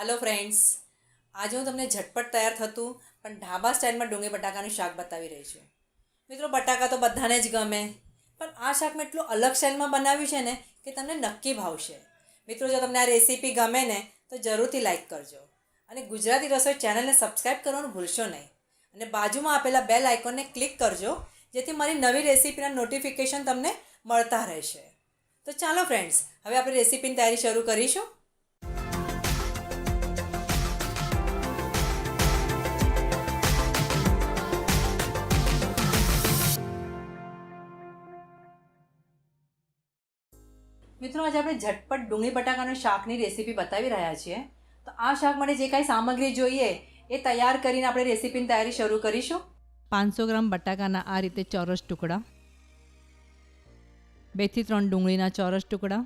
Hello friends, आज हूँ तमने झटपट तैयार थतुं पण ढाबा स्टाइल में डूंगी बटाकानुं शाक बतावी रही छुं। मित्रों, बटाका तो बधाने ज गमे, पण आ शाक में एटलुं अलग स्टाइल में बनाव्युं छे ने कि तमने नक्की भावशे। मित्रों, जो तमने आ रेसिपी गमे ने तो जरूरथी लाइक करजो अने गुजराती रसोई चेनल ने सब्सक्राइब करवानुं भूलशो नहीं अने बाजुमां आपेला बेल आइकॉन ने क्लिक करजो जेथी मारी नवी रेसिपीना नोटिफिकेशन तमने मळता रहेशे। तो चालो फ्रेंड्स, हवे आपणे रेसिपीनी तैयारी शरू करीशुं। मित्रों, आज આપણે ઝટપટ ડુંગળી બટાકાનું શાકની રેસીપી બતાવી રહ્યા છીએ। તો આ શાક માટે જે કાંઈ સામગ્રી જોઈએ એ તૈયાર કરીને આપણે રેસીપીની તૈયારી શરૂ કરીશું। 500 ગ્રામ બટાકાના આ રીતે ચોરસ ટુકડા, 2 થી 3 ડુંગળીના ચોરસ ટુકડા,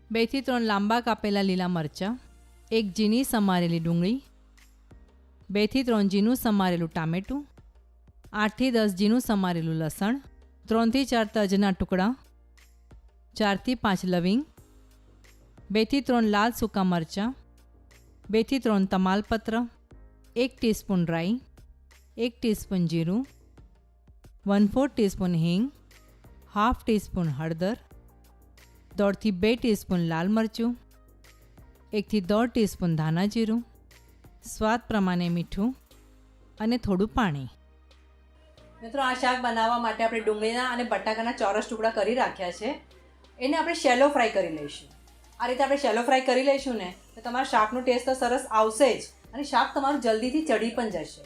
2 થી 3 લાંબા કાપેલા લીલા મરચાં, 1 ઝીણી સમારેલી ડુંગળી, 2 થી 3 ઝીણું સમારેલું ટામેટું, 8 થી 10 ઝીણું સમારેલું લસણ, 3 થી 4 તજના ટુકડા, 4 થી 5 લવિંગ, 2 થી 3 લાલ સૂકા મરચાં, 2 થી 3 તમાલપત્ર, 1 ટીસ્પૂન રાઈ, 1 ટીસ્પૂન જીરું, 1/4 ટીસ્પૂન હિંગ, હાફ ટીસ્પૂન હળદર, 1.5 થી 2 ટીસ્પૂન લાલ મરચું, 1 થી 1.5 ટીસ્પૂન ધાણા જીરું, સ્વાદ પ્રમાણે મીઠું અને થોડું પાણી। મિત્રો, આ શાક બનાવવા માટે આપણે ડુંગળીના અને બટાકાના ચોરસ ટુકડા કરી રાખ્યા છે। એને આપણે શેલો ફ્રાય કરી લઈશું। આ રીતે આપણે શેલો ફ્રાય કરી લઈશું ને તો તમારા શાકનો ટેસ્ટ તો સરસ આવશે જ અને શાક તમારું જલ્દીથી ચડી પણ જશે।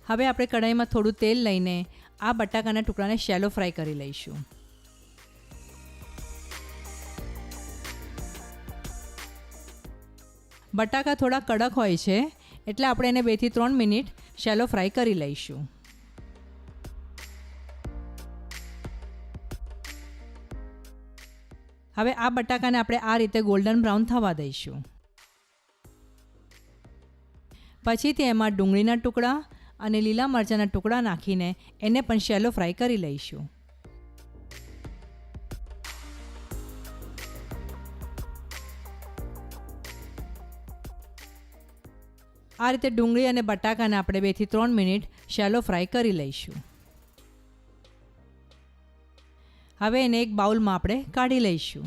હવે આપણે કઢાઈમાં થોડું તેલ લઈને આ બટાકાના ટુકડાને શેલો ફ્રાય કરી લઈશું। બટાકા થોડા કડક હોય છે એટલે આપણે એને 2 થી 3 મિનિટ શેલો ફ્રાય કરી લઈશું। હવે આ બટાકાને આપણે આ રીતે ગોલ્ડન બ્રાઉન થવા દઈશું। પછીથી એમાં ડુંગળીના ટુકડા અને લીલા મરચાંના ટુકડા નાખીને એને પણ શેલો ફ્રાય કરી લઈશું। આ રીતે ડુંગળી અને બટાકાને આપણે 2 થી 3 મિનિટ શેલો ફ્રાય કરી લઈશું। હવે એને એક બાઉલમાં આપણે કાઢી લઈશું।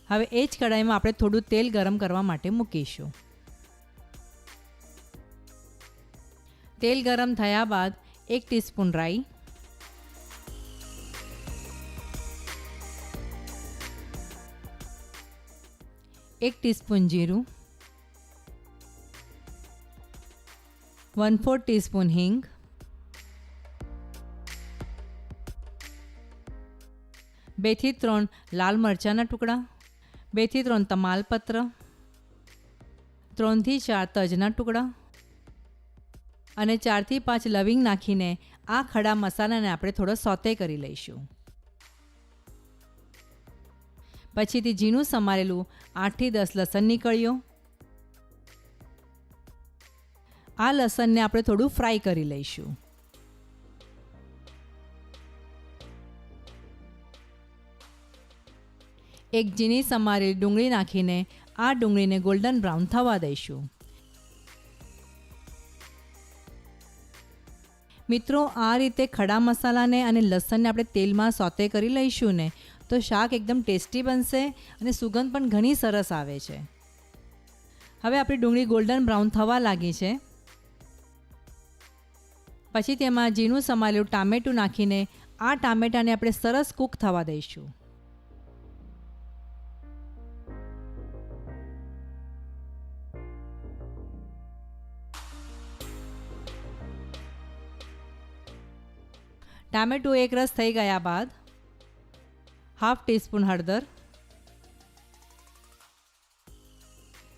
હવે એ જ કઢાઈમાં આપણે થોડું તેલ ગરમ કરવા માટે મૂકીશું। તેલ ગરમ થયા બાદ 1 ટીસ્પૂન રાઈ, 1 ટીસ્પૂન જીરું, 1/4 ટીસ્પૂન હિંગ, 2 થી 3 લાલ મરચાંના ટુકડા, 2 થી 3 તમાલપત્ર, 3 થી 4 તજના ટુકડા અને 4 થી 5 લવિંગ નાખીને આ ખડા મસાલાને આપણે થોડો સોતે કરી લઈશું। પછીથી ઝીણું સમારેલું 8 થી 10 લસણની કળીઓ, આ લસણને આપણે થોડું ફ્રાય કરી લઈશું। એક ઝીણી સમારેલી ડુંગળી નાખીને આ ડુંગળીને ગોલ્ડન બ્રાઉન થવા દઈશું। મિત્રો, આ રીતે ખડા મસાલાને અને લસણને આપણે તેલમાં સોતે કરી લઈશું ને તો શાક એકદમ ટેસ્ટી બનશે અને સુગંધ પણ ઘણી સરસ આવે છે। હવે આપણી ડુંગળી ગોલ્ડન બ્રાઉન થવા લાગી છે। પછી તેમાં ઝીણું સમારેલું ટામેટું નાખીને આ ટામેટાને આપણે સરસ કૂક થવા દઈશું। ટામેટું એક રસ થઈ ગયા બાદ હાફ ટીસ્પૂન હળદર,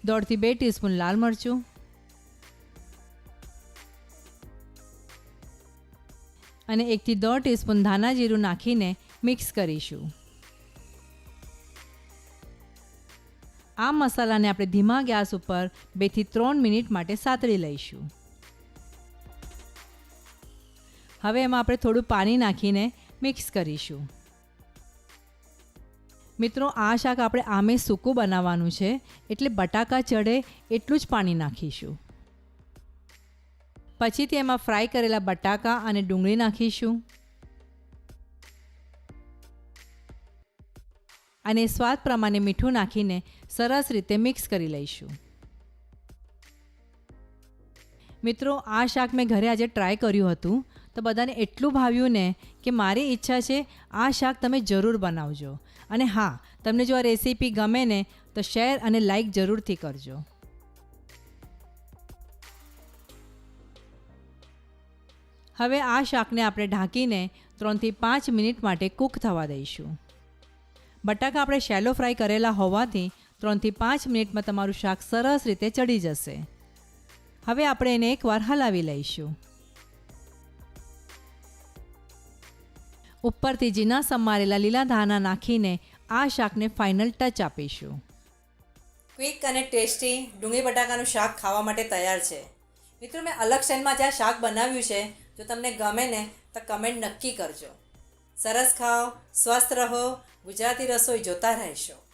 1.5 થી 2 ટીસ્પૂન લાલ મરચું અને 1 થી 1.5 ટીસ્પૂન ધાણા જીરું નાખીને મિક્સ કરીશું। આ મસાલાને આપણે ધીમા ગેસ ઉપર 2 થી 3 મિનિટ માટે સાતળી લઈશું। હવે એમાં આપણે થોડું પાણી નાખીને મિક્સ કરીશું. મિત્રો, આ શાક આપણે આમે સૂકું બનાવવાનું છે, એટલે બટાકા ચડે એટલું જ પાણી નાખીશું. પછીથી એમાં ફ્રાય કરેલા બટાકા અને ડુંગળી નાખીશું અને સ્વાદ પ્રમાણે મીઠું નાખીને સરસ રીતે મિક્સ કરી લઈશું. મિત્રો, આ શાક મેં ઘરે આજે ટ્રાય કર્યું હતું તો બધાને એટલું ભાવ્યું ને કે મારી ઈચ્છા છે આ શાક તમે જરૂર બનાવજો. અને હા, તમને જો આ રેસીપી ગમે ને તો શેર અને લાઈક જરૂરથી કરજો. હવે આ શાકને આપણે ઢાંકીને 3 થી 5 મિનિટ માટે કૂક થવા દઈશું. બટાકા આપણે શેલો ફ્રાય કરેલા હોવાથી 3 થી 5 મિનિટમાં તમારું શાક સરસ રીતે ચડી જશે. હવે આપણે એને એકવાર હલાવી લઈશું. ઉપરથી ઝીણા સમારેલા લીલા ધાણા નાખીને આ શાકને ફાઇનલ ટચ આપીશું. ક્વિક અને ટેસ્ટી ડુંગળી બટાકાનું શાક ખાવા માટે તૈયાર છે. મિત્રો, મેં અલગ સ્ટાઇલમાં જે આ શાક બનાવ્યું છે, જો તમને ગમે ને તો કમેન્ટ નક્કી કરજો. સરસ ખાઓ, સ્વસ્થ રહો, ગુજરાતી રસોઈ જોતા રહેશો.